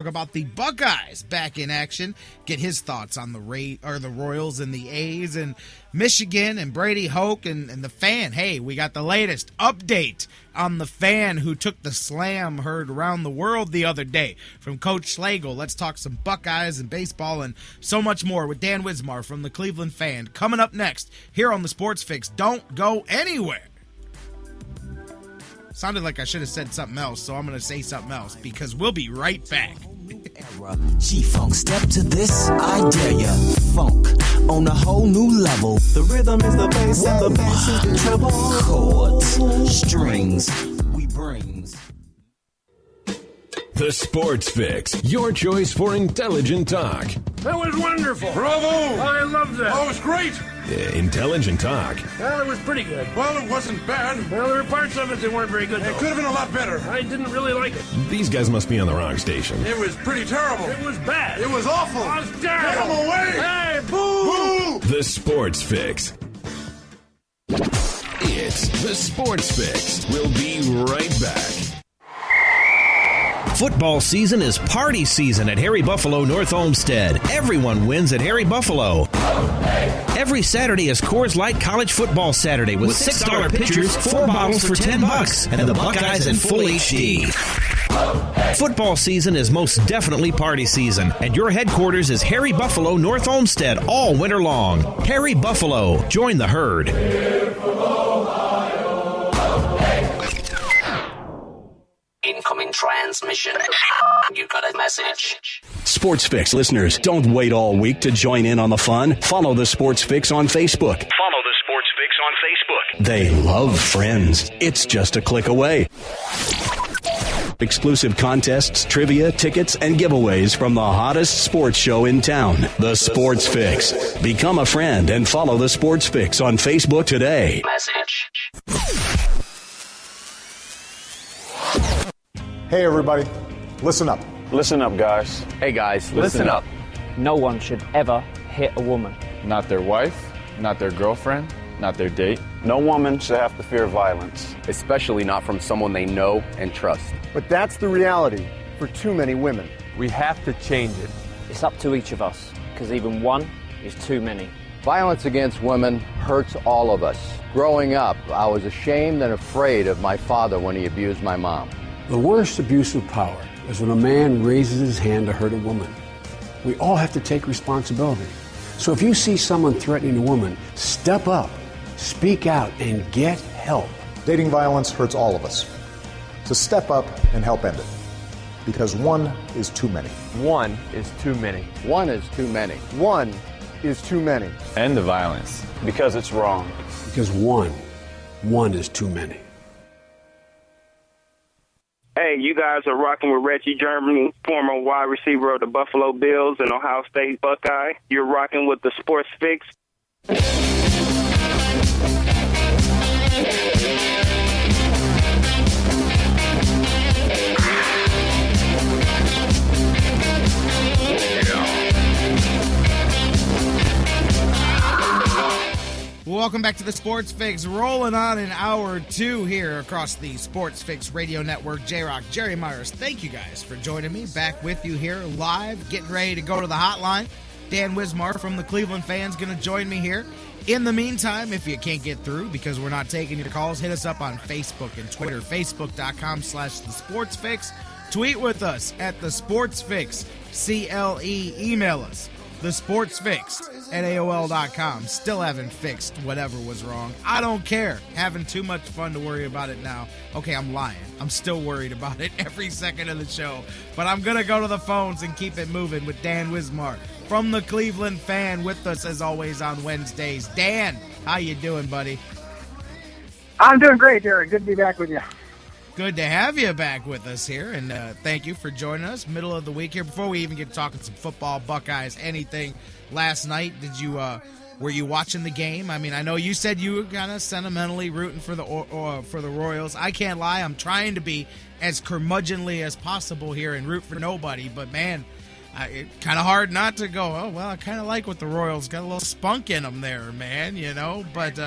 About the Buckeyes back in action. Get his thoughts on the Royals and the A's and Michigan and Brady, Hoke, and the Fan. Hey, we got the latest update on the Fan who took the slam heard around the world the other day from Coach Schlegel. Let's talk some Buckeyes and baseball and so much more with Dan Wismar from the Cleveland Fan. Coming up next here on the Sports Fix. Don't go anywhere. Sounded like I should have said something else, so I'm going to say something else because we'll be right back. G-Funk, step to this, I dare ya. Funk on a whole new level. The rhythm is the bass and the bass is the treble. Chords, strings, we brings. The Sports Fix, your choice for intelligent talk. That was wonderful. Bravo! I loved that. Oh, it was great. Intelligent talk. Well, it was pretty good. Well, it wasn't bad. Well, there were parts of it that weren't very good, It though. could have been a lot better. I didn't really like it. These guys must be on the wrong station. It was pretty terrible. It was bad. It was awful. It was Get terrible. him away! Hey, boo! Boo! The Sports Fix. It's the Sports Fix. We'll be right back. Football season is party season at Harry Buffalo North Olmsted. Everyone wins at Harry Buffalo. Every Saturday is Coors Light College Football Saturday with $6 pitchers, 4 bottles for $10, and the Buckeyes in full HD. Football season is most definitely party season, and your headquarters is Harry Buffalo North Olmsted all winter long. Harry Buffalo, join the herd. Incoming transmission. You got a message. Sports Fix listeners, don't wait all week to join in on the fun. Follow the Sports Fix on Facebook. They love friends. It's just a click away. Exclusive contests, trivia, tickets, and giveaways from the hottest sports show in town, The Sports Fix. Become a friend and follow The Sports Fix on Facebook today. Message. Hey everybody, listen up. Listen up, guys. Hey guys, listen up. No one should ever hit a woman. Not their wife, not their girlfriend, not their date. No woman should have to fear violence. Especially not from someone they know and trust. But that's the reality for too many women. We have to change it. It's up to each of us, because even one is too many. Violence against women hurts all of us. Growing up, I was ashamed and afraid of my father when he abused my mom. The worst abuse of power is when a man raises his hand to hurt a woman. We all have to take responsibility. So if you see someone threatening a woman, step up, speak out, and get help. Dating violence hurts all of us. So step up and help end it. Because one is too many. One is too many. One is too many. One is too many. End the violence. Because it's wrong. Because one is too many. Hey, you guys are rocking with Reggie Germany, former wide receiver of the Buffalo Bills and Ohio State Buckeye. You're rocking with the Sports Fix. Welcome back to the Sports Fix. Rolling on in hour 2 here across the Sports Fix Radio Network. J-Rock, Jerry Myers, thank you guys for joining me. Back with you here live, getting ready to go to the hotline. Dan Wismar from the Cleveland Fan's going to join me here. In the meantime, if you can't get through because we're not taking your calls, hit us up on Facebook and Twitter, facebook.com/thesportsfix. Tweet with us at the Sports Fix, CLE. Email us, thesportsfix@AOL.com. Still haven't fixed whatever was wrong. I don't care. Having too much fun to worry about it now. Okay, I'm lying. I'm still worried about it every second of the show. But I'm going to go to the phones and keep it moving with Dan Wismar from the Cleveland Fan with us as always on Wednesdays. Dan, how you doing, buddy? I'm doing great, Jerry. Good to be back with you. Good to have you back with us here, and thank you for joining us middle of the week here. Before we even get talking some football, Buckeyes, anything last night, were you watching the game? I mean, I know you said you were kind of sentimentally rooting for the Royals. I can't lie, I'm trying to be as curmudgeonly as possible here and root for nobody, but man, it's kind of hard not to go, oh, well, I kind of like what the Royals got a little spunk in them there, man, but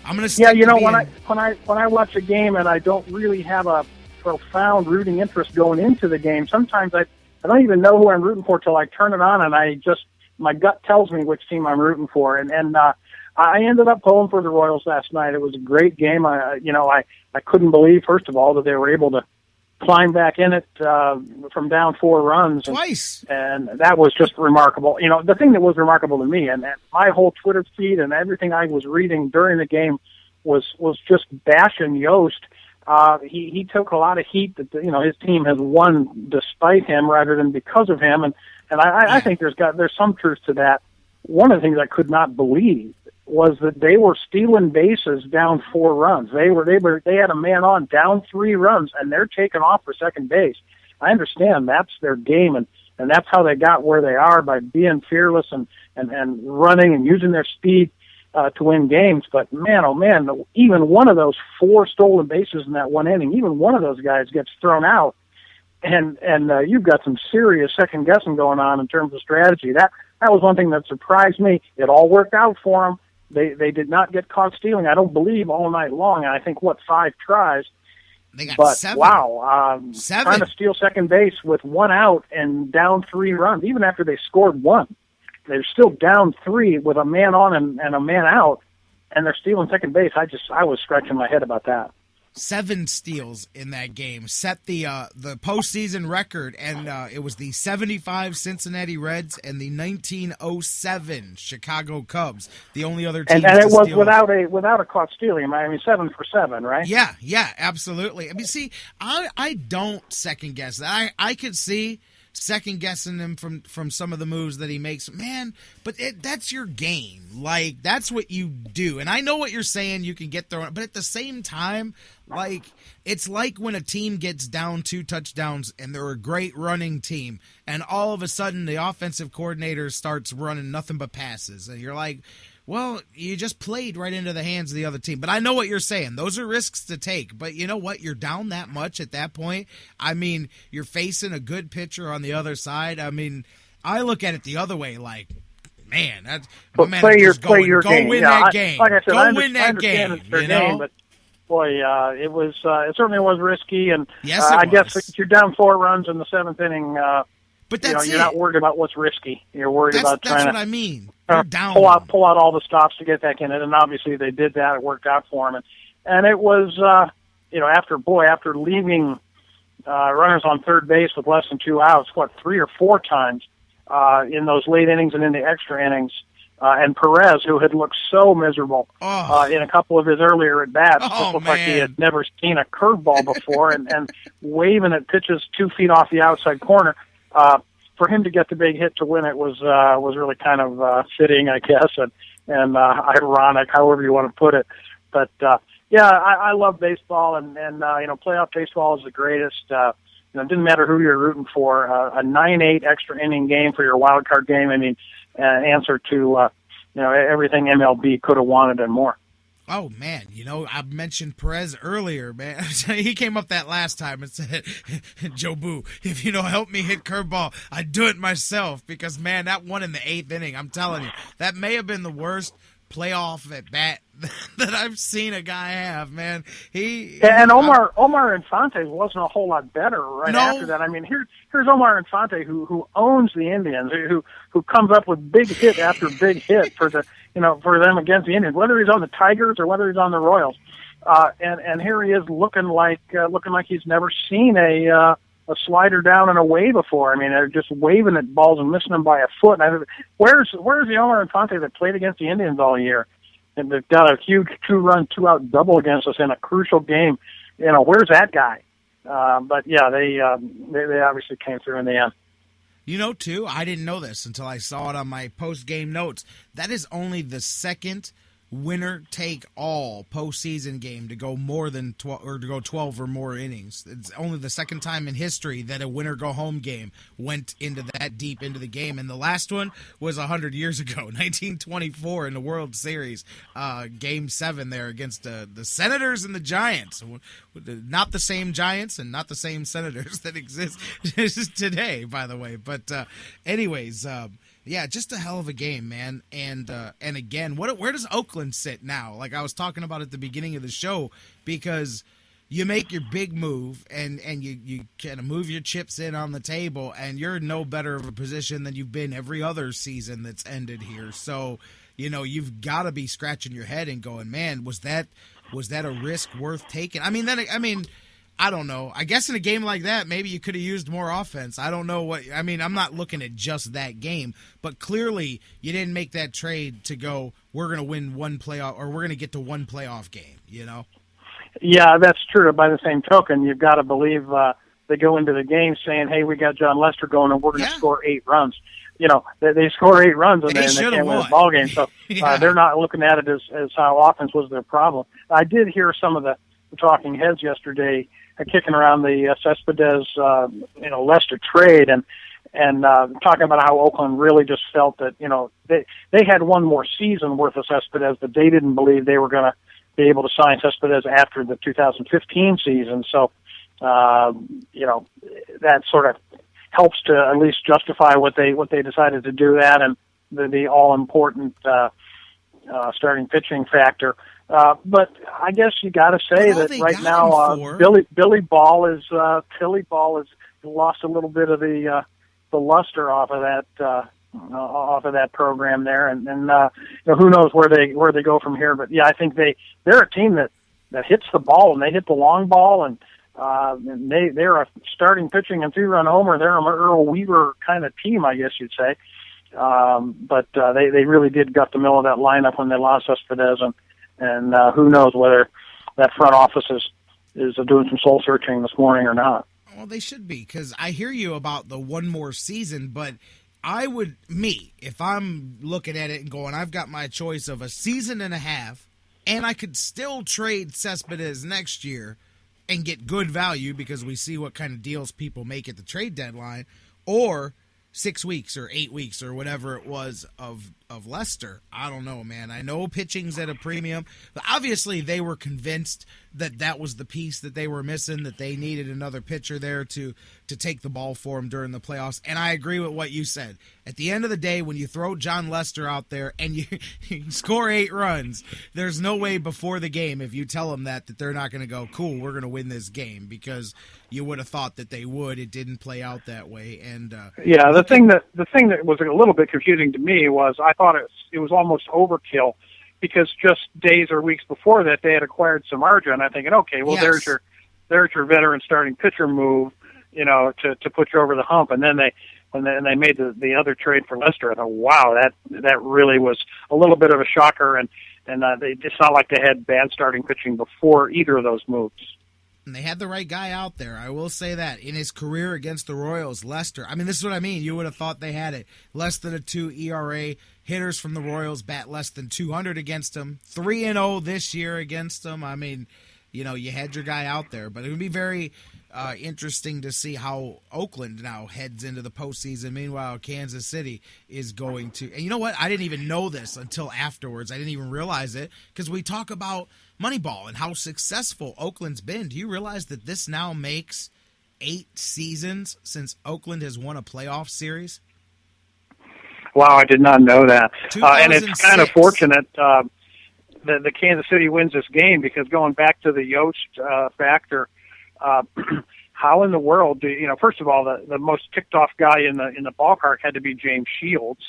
I'm going to stick to being... when I watch a game and I don't really have a profound rooting interest going into the game, sometimes I don't even know who I'm rooting for till I turn it on, and my gut tells me which team I'm rooting for. And I ended up pulling for the Royals last night. It was a great game. I couldn't believe, first of all, that they were able to climb back in it from down 4 runs. Twice. And that was just remarkable. The thing that was remarkable to me, and my whole Twitter feed and everything I was reading during the game was just bashing Yost. He took a lot of heat that, his team has won despite him rather than because of him. And I think there's some truth to that. One of the things I could not believe was that they were stealing bases down 4 runs. They had a man on down 3 runs, and they're taking off for second base. I understand that's their game, and that's how they got where they are, by being fearless and running and using their speed to win games. But man, oh man, even one of those 4 stolen bases in that one inning, even one of those guys gets thrown out, and you've got some serious second guessing going on in terms of strategy. That was one thing that surprised me. It all worked out for them. They did not get caught stealing, I don't believe, all night long. I think, 5 tries. They got but 7. Wow, 7. Trying to steal second base with 1 out and down 3 runs, even after they scored 1. They're still down 3 with a man on and a man out, and they're stealing second base. I was scratching my head about that. 7 steals in that game, set the postseason record, and it was the 75 Cincinnati Reds and the 1907 Chicago Cubs, the only other teams. And it was steal. without a caught stealing. 7 for 7, right? Yeah, absolutely. I mean, see, I don't second guess that. I could see second guessing him from some of the moves that he makes, man. But that's your game. Like, that's what you do. And I know what you're saying. You can get thrown, but at the same time, like, it's like when a team gets down 2 touchdowns and they're a great running team, and all of a sudden the offensive coordinator starts running nothing but passes, and you're like, well, you just played right into the hands of the other team. But I know what you're saying. Those are risks to take. But you know what? You're down that much at that point. I mean, you're facing a good pitcher on the other side. I mean, I look at it the other way, like, man, that's play your game. Win yeah, that game. Like I said, go win that game. It's their game, but boy, it certainly was risky. And yes, I guess if you're down 4 runs in the 7th inning, but that's you're not worried about what's risky. You're worried about trying to. That's what I mean. You're down. Pull out all the stops to get back in it, and obviously they did that. It worked out for them, and it was after leaving runners on third base with less than 2 outs, 3 or 4 times in those late innings and in the extra innings. And Perez, who had looked so miserable in a couple of his earlier at-bats, just looked like he had never seen a curveball before, and waving at pitches 2 feet off the outside corner. For him to get the big hit to win it was really kind of fitting, I guess, and ironic, however you want to put it. But I love baseball, and playoff baseball is the greatest. It didn't matter who you're rooting for. A 9-8 extra inning game for your wild card game. I mean, answer to everything MLB could have wanted and more. Oh, man, I mentioned Perez earlier, man. He came up that last time and said, Joe Boo, if help me hit curveball, I'd do it myself. Because, man, that one in the 8th inning, I'm telling you, that may have been the worst playoff at bat that I've seen a guy have, man. Omar Infante wasn't a whole lot better after that. I mean, here's Omar Infante who owns the Indians, who comes up with big hit after big hit for them against the Indians, whether he's on the Tigers or whether he's on the Royals. And here he is looking like he's never seen a slider down and away before. I mean, they're just waving at balls and missing them by a foot. And where's the Omar Infante that played against the Indians all year? And they've got a huge 2-run, 2-out double against us in a crucial game. Where's that guy? But yeah, they obviously came through in the end. Too, I didn't know this until I saw it on my post-game notes. That is only the second winner-take-all postseason game to go more than 12 or to go 12 or more innings. It's only the second time in history that a winner-go-home game went into that deep into the game, and the last one was 100 years ago, 1924 in the World Series, Game 7 there against the Senators and the Giants. Not the same Giants and not the same Senators that exist today, by the way. But anyways. Yeah, just a hell of a game, man. And again, where does Oakland sit now? Like I was talking about at the beginning of the show, because you make your big move and you kind of move your chips in on the table, and you're in no better of a position than you've been every other season that's ended here. So, you've got to be scratching your head and going, man, was that a risk worth taking? I don't know. I guess in a game like that, maybe you could have used more offense. I don't know I'm not looking at just that game, but clearly you didn't make that trade to go, we're going to win one playoff, or we're going to get to one playoff game, Yeah, that's true. By the same token, you've got to believe they go into the game saying, hey, we got John Lester going and we're going to score 8 runs. They score 8 runs and they can't win a ball game. So they're not looking at it as how offense was their problem. I did hear some of the talking heads yesterday kicking around the Cespedes, Lester trade and talking about how Oakland really just felt that, they had one more season worth of Cespedes, but they didn't believe they were going to be able to sign Cespedes after the 2015 season. So, that sort of helps to at least justify what they decided to do that, and the all-important starting pitching factor. But I guess you got to say that right now, Billy Ball has lost a little bit of the luster off of that program there, and who knows where they go from here. But yeah, I think they're a team that hits the ball, and they hit the long ball, and they're a starting pitching and 2-run homer. They're an Earl Weaver kind of team, I guess you'd say. But they really did gut the middle of that lineup when they lost Cespedes, and who knows whether that front office is doing some soul searching this morning or not. Well, they should be, because I hear you about the one more season, but if I'm looking at it and going, I've got my choice of a season and a half, and I could still trade Cespedes next year and get good value because we see what kind of deals people make at the trade deadline, or 6 weeks or 8 weeks or whatever it was of Lester. I don't know, man. I know pitching's at a premium, but obviously they were convinced that was the piece that they were missing, that they needed another pitcher there to take the ball for them during the playoffs. And I agree with what you said. At the end of the day, when you throw John Lester out there and you score 8 runs, there's no way before the game, if you tell them that they're not going to go, cool, we're going to win this game, because you would have thought that they would. It didn't play out that way. And the thing that was a little bit confusing to me was I thought it was almost overkill, because just days or weeks before that they had acquired Samardzija, and I'm thinking, okay, well, there's your veteran starting pitcher move, to put you over the hump. And then when they made the other trade for Lester, I thought, wow, that really was a little bit of a shocker, and it's not like they had bad starting pitching before either of those moves. And they had the right guy out there. I will say that. In his career against the Royals, Lester, this is what I mean. You would have thought they had it. Less than a 2 ERA. Hitters from the Royals bat less than 200 against them. 3-0 this year against them. You had your guy out there. But it would be very interesting to see how Oakland now heads into the postseason. Meanwhile, Kansas City is going to. And you know what? I didn't even know this until afterwards. I didn't even realize it, because we talk about Moneyball and how successful Oakland's been. Do you realize that this now makes 8 seasons since Oakland has won a playoff series? Wow, I did not know that. And it's kind of fortunate that the Kansas City wins this game, because going back to the Yost factor, how in the world do first of all, the most ticked off guy in the ballpark had to be James Shields.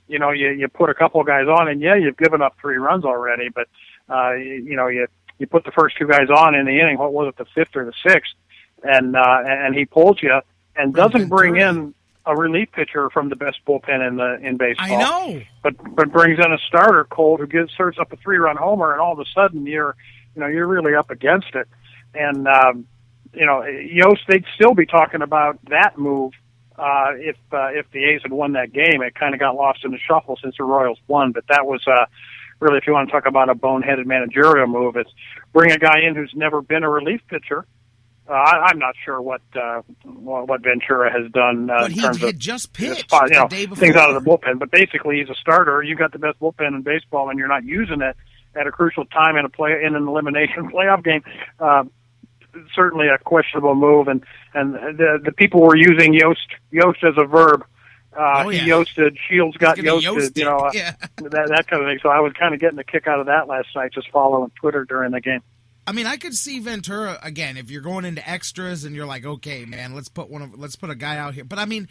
You put a couple of guys on, and you've given up 3 runs already, but you put the first 2 guys on in the inning. What was it, the 5th or the 6th? And he pulls you and doesn't bring in a relief pitcher from the best bullpen in baseball. I know, but brings in a starter, Colt, who serves up a 3-run homer, and all of a sudden you're really up against it. And Yost, they'd still be talking about that move if the A's had won that game. It kind of got lost in the shuffle since the Royals won, but that was really, if you want to talk about a boneheaded managerial move, it's bring a guy in who's never been a relief pitcher. I'm not sure what Ventura has done but in terms he had of just pitched the day before. Things out of the bullpen. But basically, he's a starter. You got the best bullpen in baseball, and you're not using it at a crucial time in an elimination playoff game. Certainly a questionable move, and the people were using Yost as a verb. He Yosted, Shields got Yosted, that kind of thing. So I was kind of getting a kick out of that last night, just following Twitter during the game. I mean, I could see Ventura again if you're going into extras and you're like, okay, man, let's put a guy out here. But I mean,